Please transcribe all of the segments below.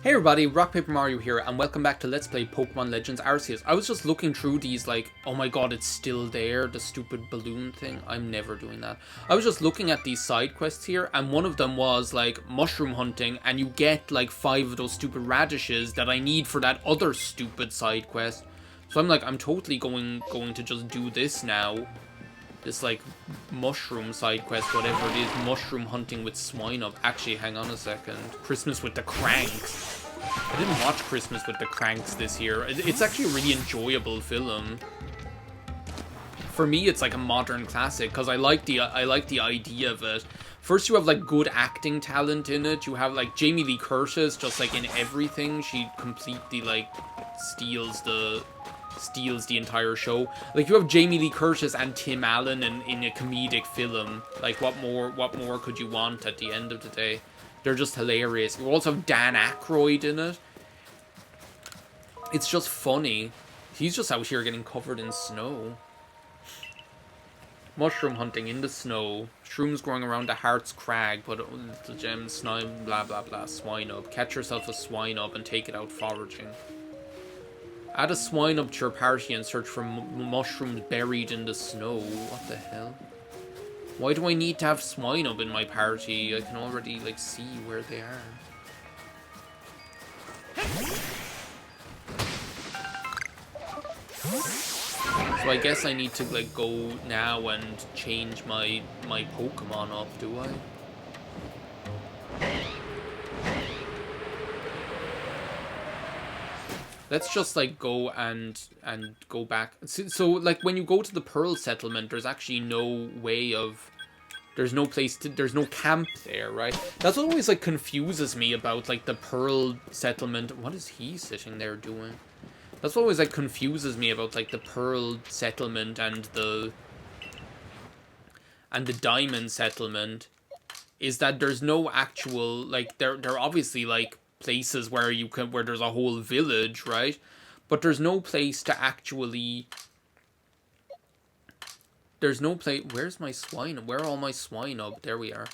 Hey everybody, RockPaperMario here, and welcome back to Let's Play Pokemon Legends Arceus. I was just looking through these like, oh my god, it's still there, the stupid balloon thing. I'm never doing that. I was just looking at these side quests here, and one of them was like mushroom hunting, and you get like 5 of those stupid radishes that I need for that other stupid side quest. So I'm like, I'm totally going to just do this now. This like mushroom side quest, whatever it is, mushroom hunting with Swinub. Actually, hang on a second. Christmas with the Cranks. I didn't watch Christmas with the Cranks this year. It's actually a really enjoyable film. For me, it's like a modern classic because I like the idea of it. First, you have like good acting talent in it. You have like Jamie Lee Curtis, just like in everything, she completely like steals the entire show. Like, you have Jamie Lee Curtis and Tim Allen in a comedic film. Like, what more could you want at the end of the day? They're just hilarious. You also have Dan Aykroyd in it. It's just funny. He's just out here getting covered in snow. Mushroom hunting in the snow. Shrooms growing around the Heart's Crag. Put the gems, slime, blah blah blah. Swinub. Catch yourself a Swinub and take it out foraging. Add a Swinub to your party and search for mushrooms buried in the snow. What the hell? Why do I need to have Swinub in my party? I can already, like, see where they are. So I guess I need to, like, go now and change my Pokemon up, do I? Let's just like go and go back. So like when you go to the Pearl Settlement, there's actually no way of, there's no place to, there's no camp there, right? That's what always like confuses me about like the Pearl Settlement. What is he sitting there doing? That's what always like confuses me about like the Pearl Settlement and the Diamond Settlement, is that there's no actual like they're obviously like places where you can, where there's a whole village, right? But there's no place to actually, there's no place. Where's my Swinub? Where are all my Swinub? There we are.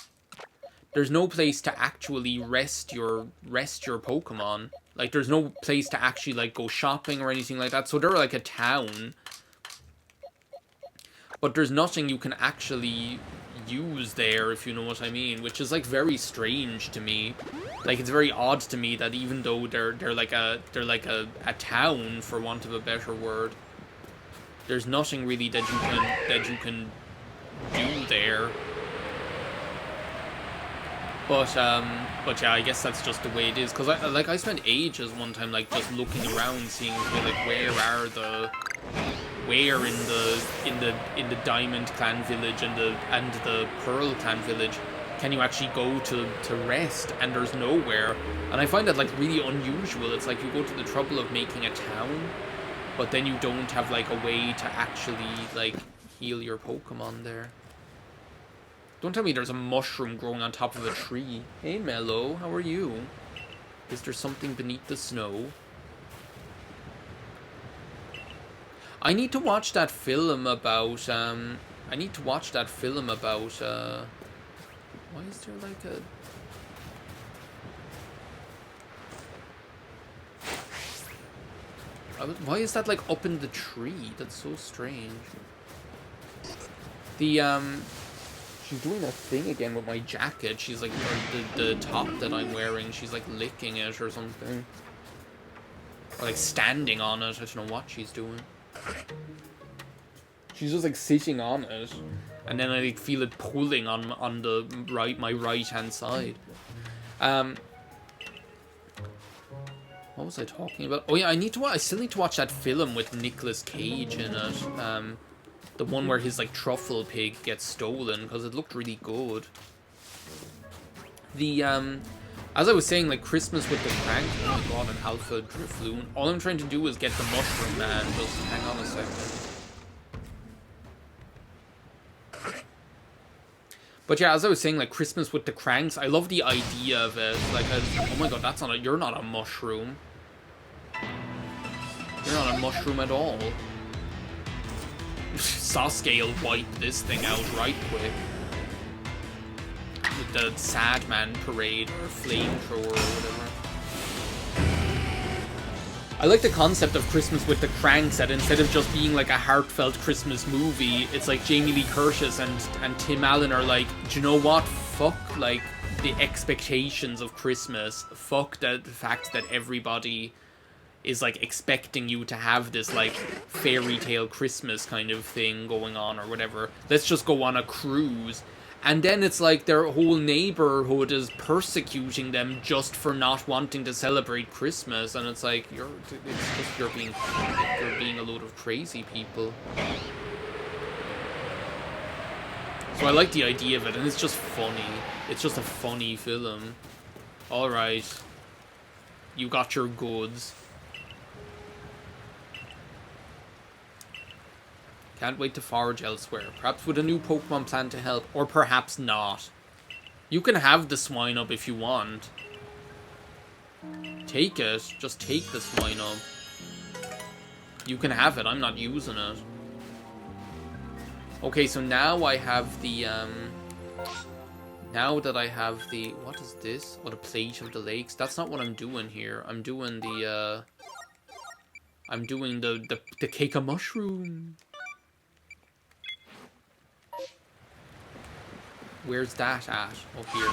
There's no place to actually rest your Pokemon. Like, there's no place to actually like go shopping or anything like that. So they're like a town, but there's nothing you can actually use there, if you know what I mean, which is like very strange to me. Like, it's very odd to me that even though they're like a town, for want of a better word, there's nothing really that you can do there. But yeah, I guess that's just the way it is. Cause I spent ages one time like just looking around, seeing like where in the Diamond Clan village and the Pearl Clan village can you actually go to rest, and there's nowhere. And I find that like really unusual. It's like you go to the trouble of making a town, but then you don't have like a way to actually like heal your Pokemon there. Don't tell me there's a mushroom growing on top of a tree. Hey Mello, how are you? Is there something beneath the snow? I need to watch that film about, why is there like a... Why is that like up in the tree? That's so strange. She's doing that thing again with my jacket. She's like, the top that I'm wearing, she's like licking it or something. Or like standing on it, I don't know what she's doing. She's just like sitting on it, and then I like feel it pulling on my right hand side. What was I talking about? Oh yeah, I still need to watch that film with Nicolas Cage in it. The one where his like truffle pig gets stolen, because it looked really good. As I was saying, like Christmas with the Crank. Oh my god, an Alpha Drifloon. All I'm trying to do is get the Mushroom Man. Just hang on a second. But yeah, as I was saying, like Christmas with the Cranks, I love the idea of it. Like, oh my god, that's not you're not a mushroom. You're not a mushroom at all. Sasuke will wipe this thing out right quick. With the Sad Man Parade or Flamethrower or whatever. I like the concept of Christmas with the Cranks, that instead of just being like a heartfelt Christmas movie, it's like Jamie Lee Curtis and Tim Allen are like, do you know what? Fuck, like, the expectations of Christmas. Fuck the fact that everybody is like expecting you to have this like fairy tale Christmas kind of thing going on or whatever. Let's just go on a cruise. And then it's like their whole neighborhood is persecuting them just for not wanting to celebrate Christmas, and it's like you're being a load of crazy people. So I like the idea of it, and it's just funny. It's just a funny film. All right, you got your goods. Can't wait to forage elsewhere. Perhaps with a new Pokemon plan to help. Or perhaps not. You can have the Swinub if you want. Take it. Just take the Swinub. You can have it. I'm not using it. Okay, so now I have the... Now that I have the... What is this? Oh, the Plate of the Lakes. That's not what I'm doing here. I'm doing the... I'm doing the Cake of Mushroom. Where's that at? Oh, here.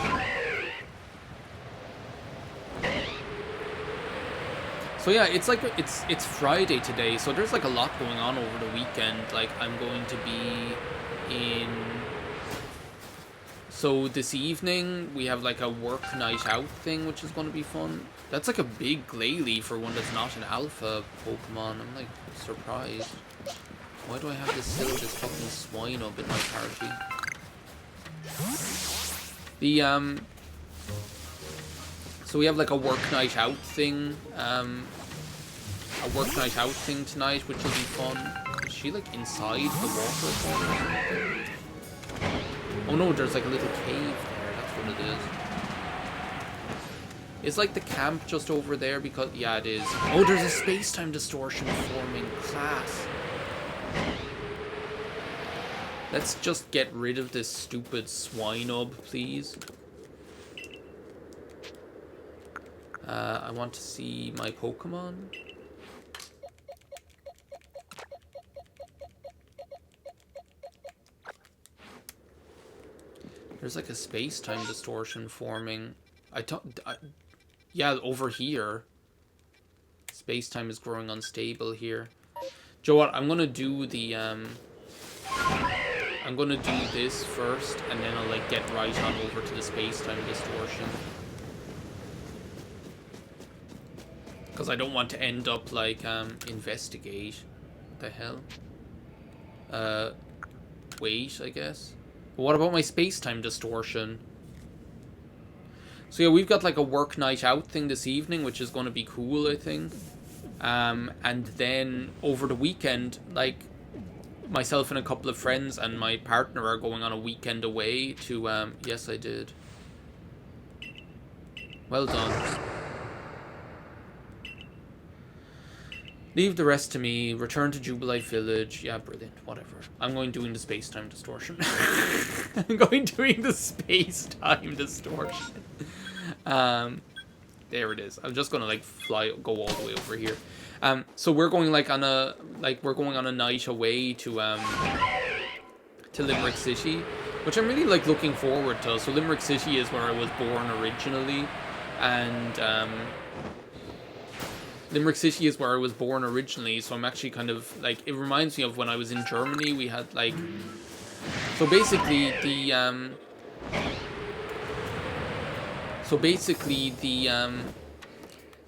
So yeah, it's like it's Friday today, so there's like a lot going on over the weekend. Like I'm going to be in. So this evening we have like a work night out thing, which is going to be fun. That's like a big Glalie for one that's not an alpha Pokemon. I'm like surprised. Why do I have this fucking Swinub in my party? So we have like a work night out thing, tonight, which will be fun. Is she like inside the waterfall or something? Oh no, there's like a little cave there, that's what it is. Is like the camp just over there? Because, yeah, it is. Oh, there's a space-time distortion forming. Class. Let's just get rid of this stupid Swinub, please. I want to see my Pokemon. There's like a space-time distortion forming. Yeah, over here. Space-time is growing unstable here. Joe, what? I'm gonna do the I'm gonna do this first, and then I'll like get right on over to the space-time distortion. Because I don't want to end up like investigate. What the hell? Wait, I guess. But what about my space-time distortion? So yeah, we've got like a work night out thing this evening, which is going to be cool, I think. And then over the weekend, like, myself and a couple of friends and my partner are going on a weekend away to, yes, I did. Well done. Leave the rest to me. Return to Jubilite Village. Yeah, brilliant. Whatever. I'm going doing the space-time distortion. I'm going doing the space-time distortion. There it is. I'm just gonna like go all the way over here. So we're going like on a night away to Limerick City, which I'm really like looking forward to. So Limerick City is where I was born originally, and Limerick City is where I was born originally. So I'm actually kind of like, it reminds me of when I was in Germany. We had like, so basically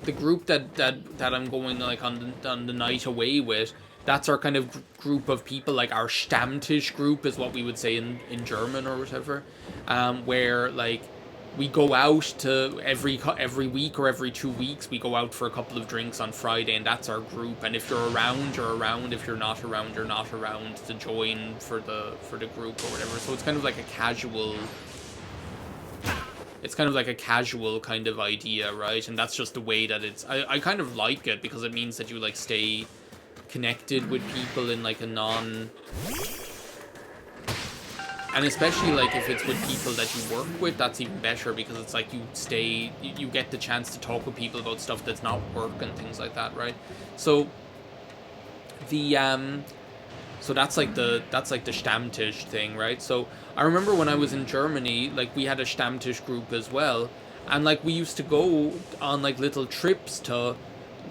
the group that I'm going like on the night away with, that's our kind of group of people, like our Stammtisch group is what we would say in German or whatever, where like we go out to every week or every 2 weeks, we go out for a couple of drinks on Friday, and that's our group. And if you're around, you're around. If you're not around, you're not around to join for the group or whatever. So it's kind of like a casual. It's kind of like a casual kind of idea, right? And that's just the way that it's... I kind of like it because it means that you, like, stay connected with people in, like, a And especially, like, if it's with people that you work with, that's even better, because it's like you get the chance to talk with people about stuff that's not work and things like that, right? So the so that's like the Stammtisch thing, right? So I remember when I was in Germany, like, we had a Stammtisch group as well, and like we used to go on like little trips to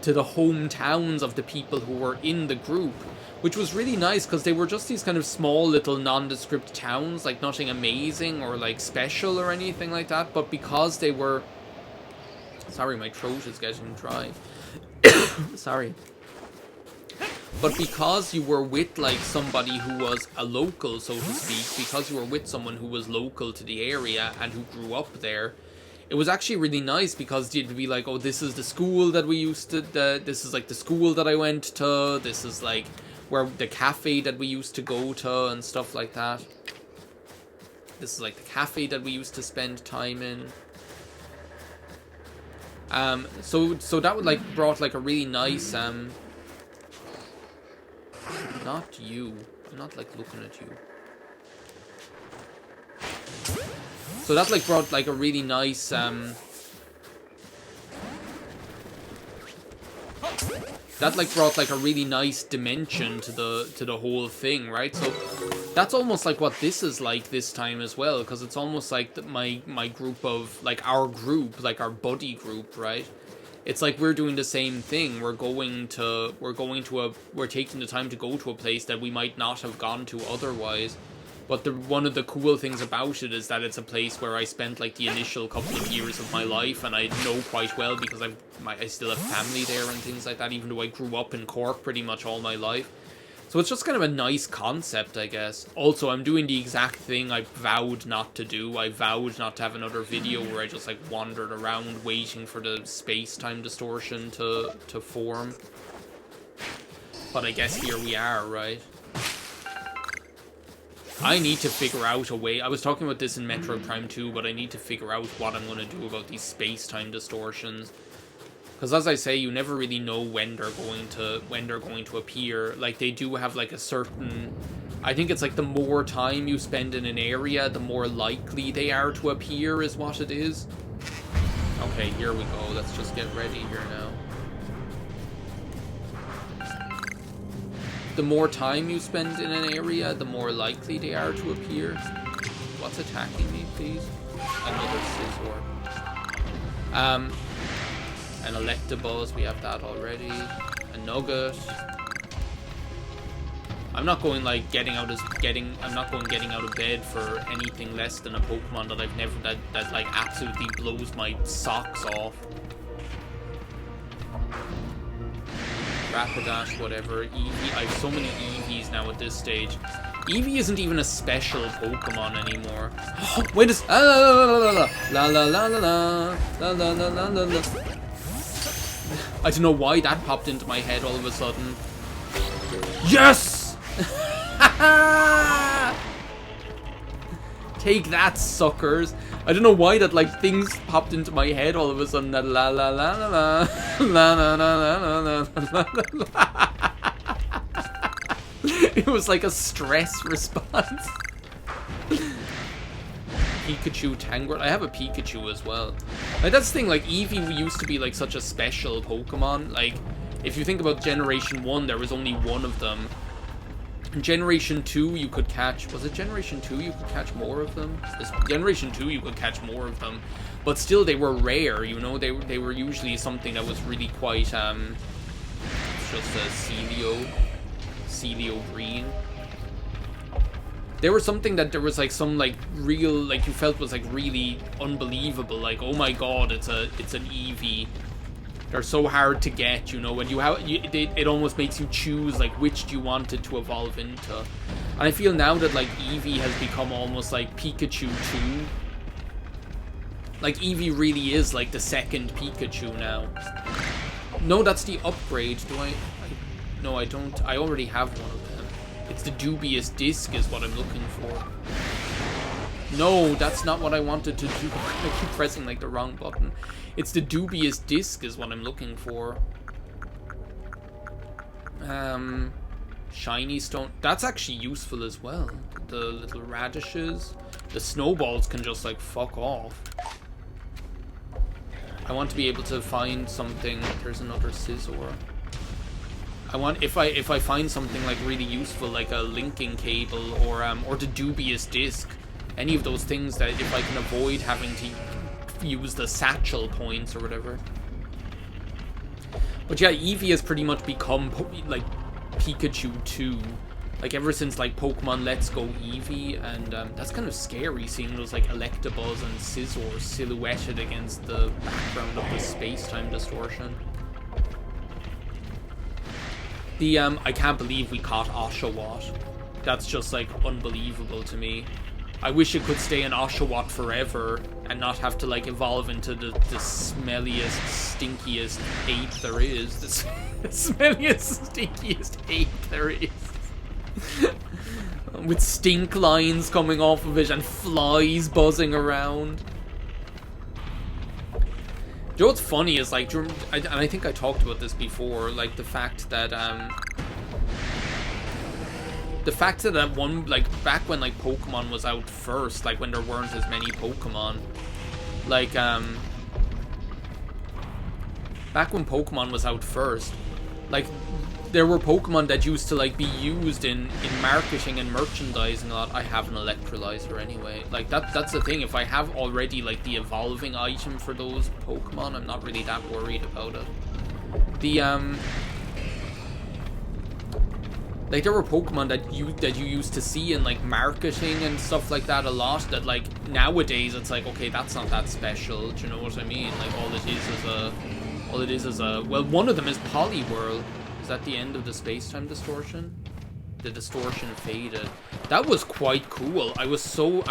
the hometowns of the people who were in the group, which was really nice because they were just these kind of small little nondescript towns, like nothing amazing or like special or anything like that, but because they were... Sorry, my throat is getting dry. Sorry. But because you were with like somebody who was a local, so to speak, because you were with someone who was local to the area and who grew up there, it was actually really nice, because you'd be like, oh, this is the school that we used to, this is like the school that I went to, this is like where the cafe that we used to go to and stuff like that. This is like the cafe that we used to spend time in. So that would like brought like a really nice, not you. I'm not like looking at you. So that like brought like a really nice that like brought like a really nice dimension to the whole thing, right? So that's almost like what this is like this time as well, because it's almost like my group of, like, our group, like our buddy group, right? It's like we're doing the same thing. We're taking the time to go to a place that we might not have gone to otherwise. But one of the cool things about it is that it's a place where I spent like the initial couple of years of my life, and I know quite well, because I still have family there and things like that, even though I grew up in Cork pretty much all my life. So it's just kind of a nice concept, I guess. Also, I'm doing the exact thing I vowed not to do. I vowed not to have another video where I just like wandered around waiting for the space-time distortion to form. But I guess here we are, right? I need to figure out a way. I was talking about this in Metroid Prime 2, but I need to figure out what I'm going to do about these space-time distortions. Because as I say, you never really know when they're going to appear. Like, they do have like a certain... I think it's like the more time you spend in an area, the more likely they are to appear, is what it is. Okay, here we go. Let's just get ready here now. The more time you spend in an area, the more likely they are to appear. What's attacking me, please? Another Scizor. An Electabuzz, we have that already. A Nugget. I'm not going like getting out of bed for anything less than a Pokemon that I've never that like absolutely blows my socks off. Rapidash, whatever. Eevee. I have so many Eevees now at this stage. Eevee isn't even a special Pokemon anymore. Wait a I don't know why that popped into my head all of a sudden. Yes! Take that, suckers. I don't know why that, like, things popped into my head all of a sudden. That la la la la la la la la la la la la. It was like a stress response. Pikachu, Tangrowth. I have a Pikachu as well. Like, that's the thing, like, Eevee used to be like such a special Pokemon. Like, if you think about Generation 1, there was only one of them. In Generation 2, you could catch... Was it Generation 2 you could catch more of them? Generation 2, you could catch more of them. But still, they were rare, you know? They were usually something that was really quite, it's just a Celio Green. They were something that there was, like, some, like, real... Like, you felt was, like, really unbelievable. Like, oh my god, it's an Eevee. They're so hard to get, you know, and it almost makes you choose, like, which do you want it to evolve into. And I feel now that, like, Eevee has become almost like Pikachu 2. Like, Eevee really is, like, the second Pikachu now. No, that's the upgrade. No, I don't. I already have one of them. It's the dubious disc is what I'm looking for. No, that's not what I wanted to do. I keep pressing, like, the wrong button. It's the dubious disc is what I'm looking for. Shiny stone. That's actually useful as well. The little radishes. The snowballs can just like fuck off. I want to be able to find something. There's another scissor. I want if I find something like really useful, like a linking cable or the dubious disc, any of those things that if I can avoid having to use the satchel points or whatever. But yeah, Eevee has pretty much become like Pikachu 2. Like ever since like Pokemon Let's Go Eevee, and that's kind of scary seeing those like Electabuzz and Scizors silhouetted against the background of the space-time distortion. The I can't believe we caught Oshawott. That's just like unbelievable to me. I wish it could stay an Oshawott forever and not have to like evolve into the smelliest, stinkiest ape there is. The smelliest, stinkiest ape there is. With stink lines coming off of it and flies buzzing around. You know what's funny is like, and I think I talked about this before, like the fact that at one, like back when like Pokemon was out first, like when there weren't as many Pokemon, like back when Pokemon was out first, like there were Pokemon that used to like be used in marketing and merchandising a lot. I have an electrolyzer anyway. Like that's the thing. If I have already like the evolving item for those Pokemon, I'm not really that worried about it. The like there were Pokemon that you used to see in like marketing and stuff like that a lot, that like nowadays it's like, okay, that's not that special. Do you know what I mean? Like all it is is a well, one of them is Poliwhirl. Is that the end of the space-time distortion? The distortion faded. That was quite cool. I'm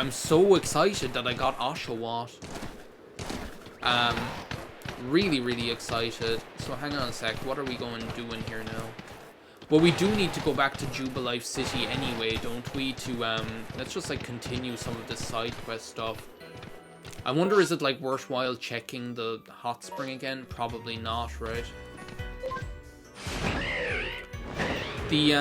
so excited that I got Oshawott. Really, really excited. So hang on a sec. What are we going to do in here now? Well, we do need to go back to Jubilife City anyway, don't we? To let's just like continue some of this side quest stuff. I wonder, is it like worthwhile checking the hot spring again? Probably not, right? The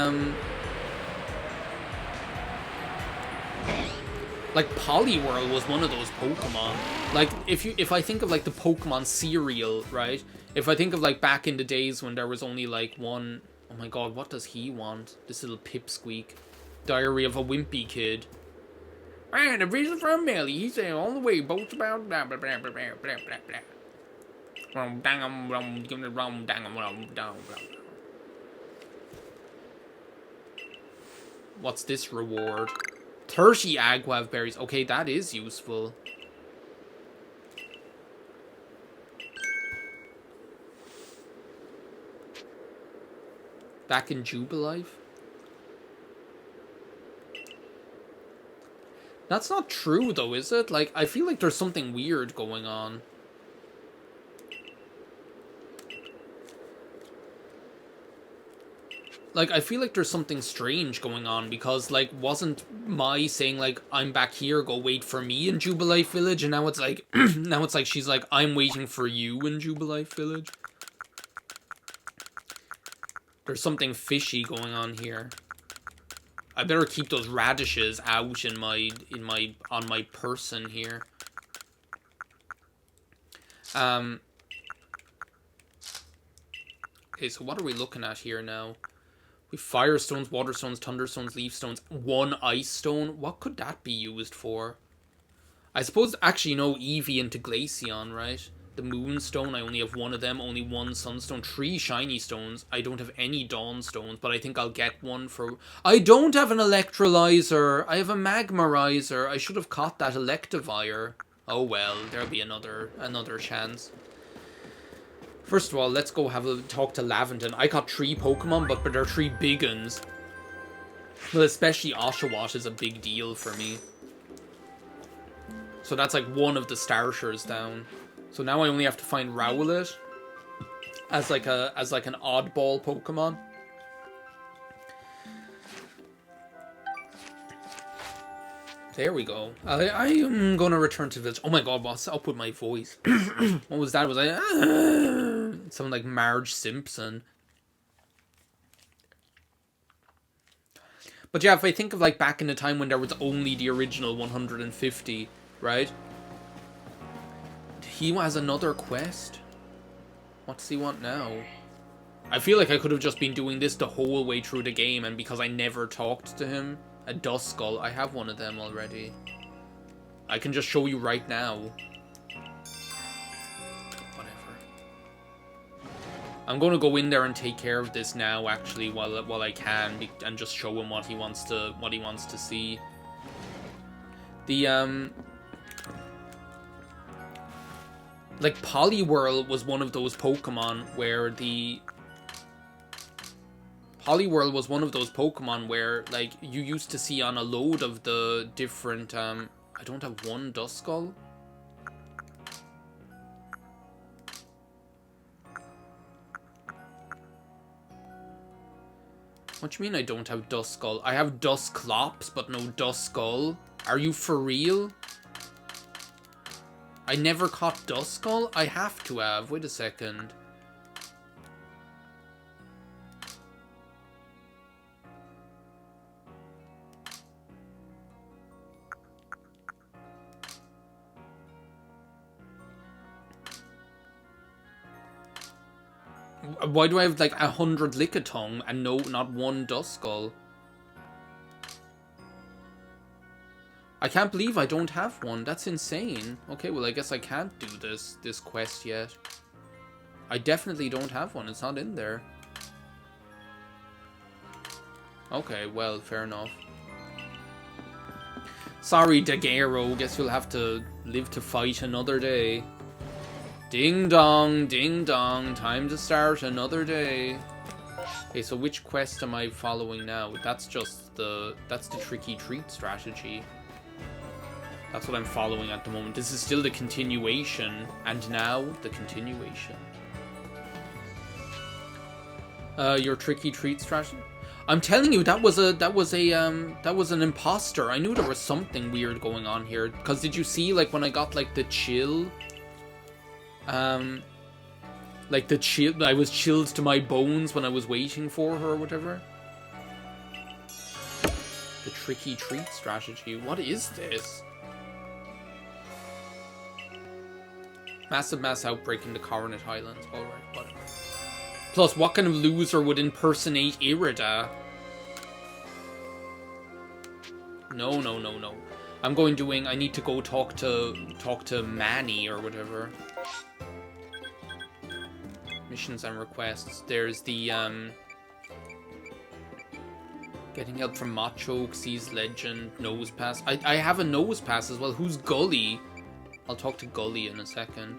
like Poliwhirl was one of those Pokemon. Like if I think of like the Pokemon cereal, right? If I think of like back in the days when there was only like one, oh my god, what does he want? This little pipsqueak. Diary of a Wimpy Kid. And a visit from Millie. He said all the way boats about blah blah blah blah blah blah blah. What's this reward? 30 Aguav berries. Okay, that is useful. Back in Jubilife? That's not true though, is it? Like, I feel like there's something weird going on. Like, I feel like there's something strange going on, because, like, wasn't Mai saying, like, I'm back here, go wait for me in Jubilife Village, and now it's like, she's like, I'm waiting for you in Jubilife Village? There's something fishy going on here. I better keep those radishes out on my person here. Okay, so what are we looking at here now? We have fire stones, water stones, thunder stones, leaf stones, one ice stone. What could that be used for? I suppose, actually, no, Eevee into Glaceon, right? The moonstone, I only have one of them, only one sunstone, 3 shiny stones. I don't have any dawn stones, but I think I'll get one for... I don't have an electrolyzer. I have a magmarizer. I should have caught that electivire. Oh well, there'll be another chance. First of all, let's go have a talk to Laventon. I caught 3 Pokemon, but they're 3 big uns. Well, especially Oshawott is a big deal for me. So that's like one of the starters down. So now I only have to find Rowlet as like an oddball Pokemon. There we go. I am gonna return to the village. Oh my god, what's up with my voice? What was that? Was I sound like Marge Simpson? But yeah, if I think of like back in the time when there was only the original 150, right? He has another quest. What does he want now? I feel like I could have just been doing this the whole way through the game, and because I never talked to him, a Duskull, I have one of them already. I can just show you right now. Whatever. I'm going to go in there and take care of this now, actually, while I can, and just show him what he wants to see. The like Poliwhirl was one of those Pokemon where like you used to see on a load of the different I don't have one Duskull. What do you mean I don't have Duskull? I have Dusclops, but no Duskull. Are you for real? I never caught Duskull? I have to have. Wait a second. Why do I have like 100 Lickitung and not one Duskull? I can't believe I don't have one. That's insane. Okay, well I guess I can't do this quest yet. I definitely don't have one. It's not in there. Okay, well, fair enough. Sorry, Daguerreo. Guess you'll have to live to fight another day. Ding dong, time to start another day. Okay, so which quest am I following now? That's the tricky treat strategy. That's what I'm following at the moment. This is still the continuation, and now the continuation. Your tricky treat strategy? I'm telling you, that was an imposter. I knew there was something weird going on here. Because did you see, like, when I got, like, the chill? Like, the chill, I was chilled to my bones when I was waiting for her or whatever. The tricky treat strategy. What is this? Massive mass outbreak in the Coronet Highlands. Alright, whatever. Plus, what kind of loser would impersonate Irida? No. I need to go talk to Manny or whatever. Missions and requests. There's the, getting help from Macho, Xyz Legend, Nose Pass. I have a Nose Pass as well. Who's Gully? I'll talk to Gully in a second.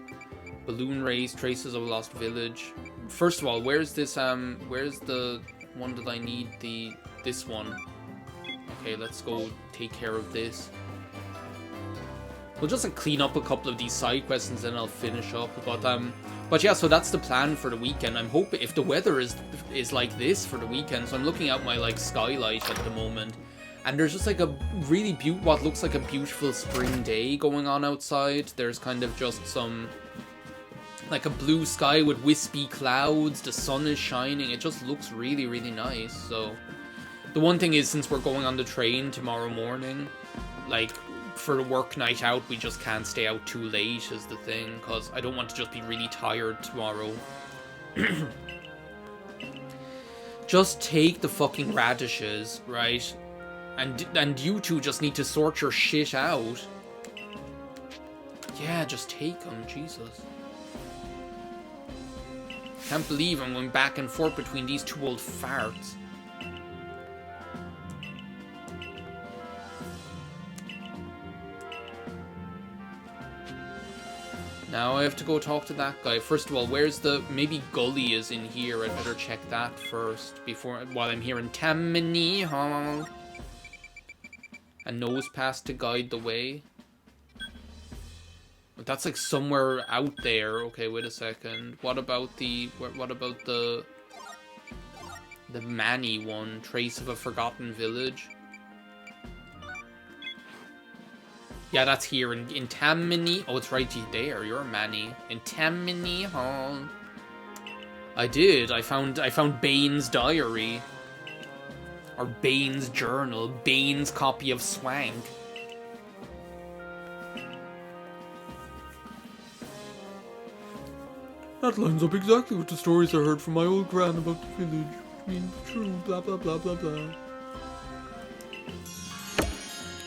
Balloon Race, Traces of a Lost Village. First of all, where's this, where's the one that I need? This one. Okay, let's go take care of this. We'll just clean up a couple of these side quests and then I'll finish up. But yeah, so that's the plan for the weekend. I'm hoping if the weather is like this for the weekend. So I'm looking out my like skylight at the moment, and there's just like a really what looks like a beautiful spring day going on outside. There's kind of just some like a blue sky with wispy clouds. The sun is shining. It just looks really, really nice. So the one thing is, since we're going on the train tomorrow morning, like, for the work night out, we just can't stay out too late is the thing, because I don't want to just be really tired tomorrow. Just take the fucking radishes, right? And you two just need to sort your shit out. Yeah, just take them, Jesus. Can't believe I'm going back and forth between these two old farts. Now I have to go talk to that guy. First of all, where's maybe Gully is in here. I'd better check that first while I'm here in Tammany Hall. A Nose Pass to guide the way. But that's like somewhere out there. Okay, wait a second. What about the Manny one? Trace of a Forgotten Village. Yeah, that's here in Tammany. Oh, it's right there. You're Manny. In Tammany Hall. I did. I found Bane's diary. Or Bane's journal. Bane's copy of Swank. That lines up exactly with the stories I heard from my old gran about the village. I mean, true, blah blah blah blah blah.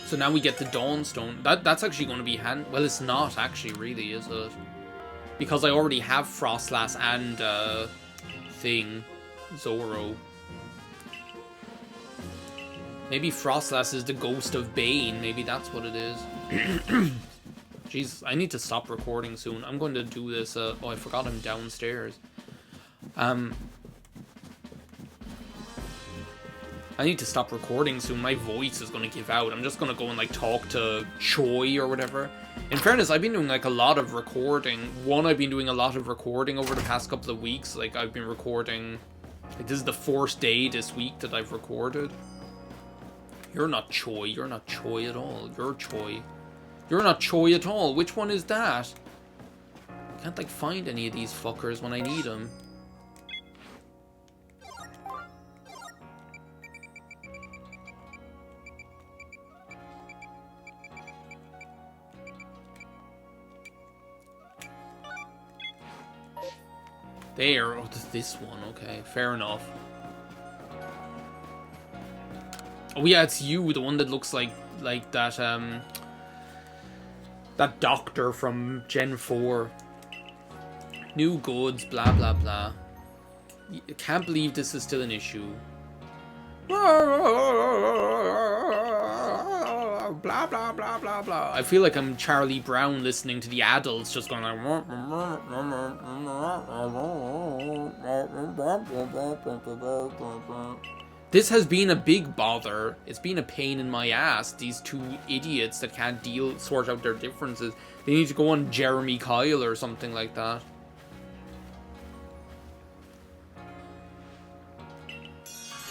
So now we get the Dawnstone. That's actually going to be well, it's not actually, really, is it? Because I already have Frostlass and, Zoro. Maybe Frostlass is the ghost of Bane. Maybe that's what it is. Jeez, I need to stop recording soon. I'm going to do this. Oh, I forgot I'm downstairs. I need to stop recording soon. My voice is going to give out. I'm just going to go and, like, talk to Choi or whatever. In fairness, I've been doing, like, a lot of recording. I've been doing a lot of recording over the past couple of weeks. Like, I've been recording... Like, this is the 4th day this week that I've recorded. You're not Choi. You're not Choi at all. You're Choi. You're not Choi at all. Which one is that? I can't, like, find any of these fuckers when I need them. There. Oh, this one. Okay, fair enough. Oh yeah, it's you, the one that looks like that that doctor from Gen 4. New goods, blah blah blah. I can't believe this is still an issue. Blah blah blah blah blah. I feel like I'm Charlie Brown listening to the adults just going like. This has been a big bother. It's been a pain in my ass. These two idiots that can't sort out their differences. They need to go on Jeremy Kyle or something like that.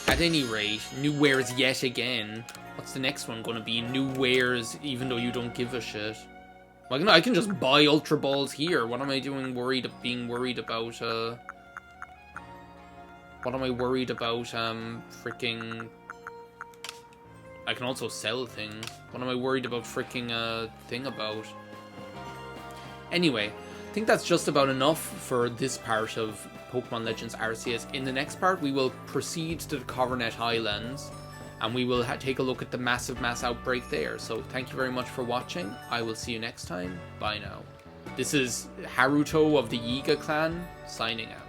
At any rate, new wares yet again. What's the next one going to be? New wares, even though you don't give a shit. Well, I can just buy Ultra Balls here. What am I doing being worried about, What am I worried about, freaking... I can also sell things. What am I worried about freaking, thing about? Anyway, I think that's just about enough for this part of Pokemon Legends Arceus. In the next part, we will proceed to the Coronet Highlands, and we will take a look at the mass outbreak there. So thank you very much for watching. I will see you next time. Bye now. This is Haruto of the Yiga clan, signing out.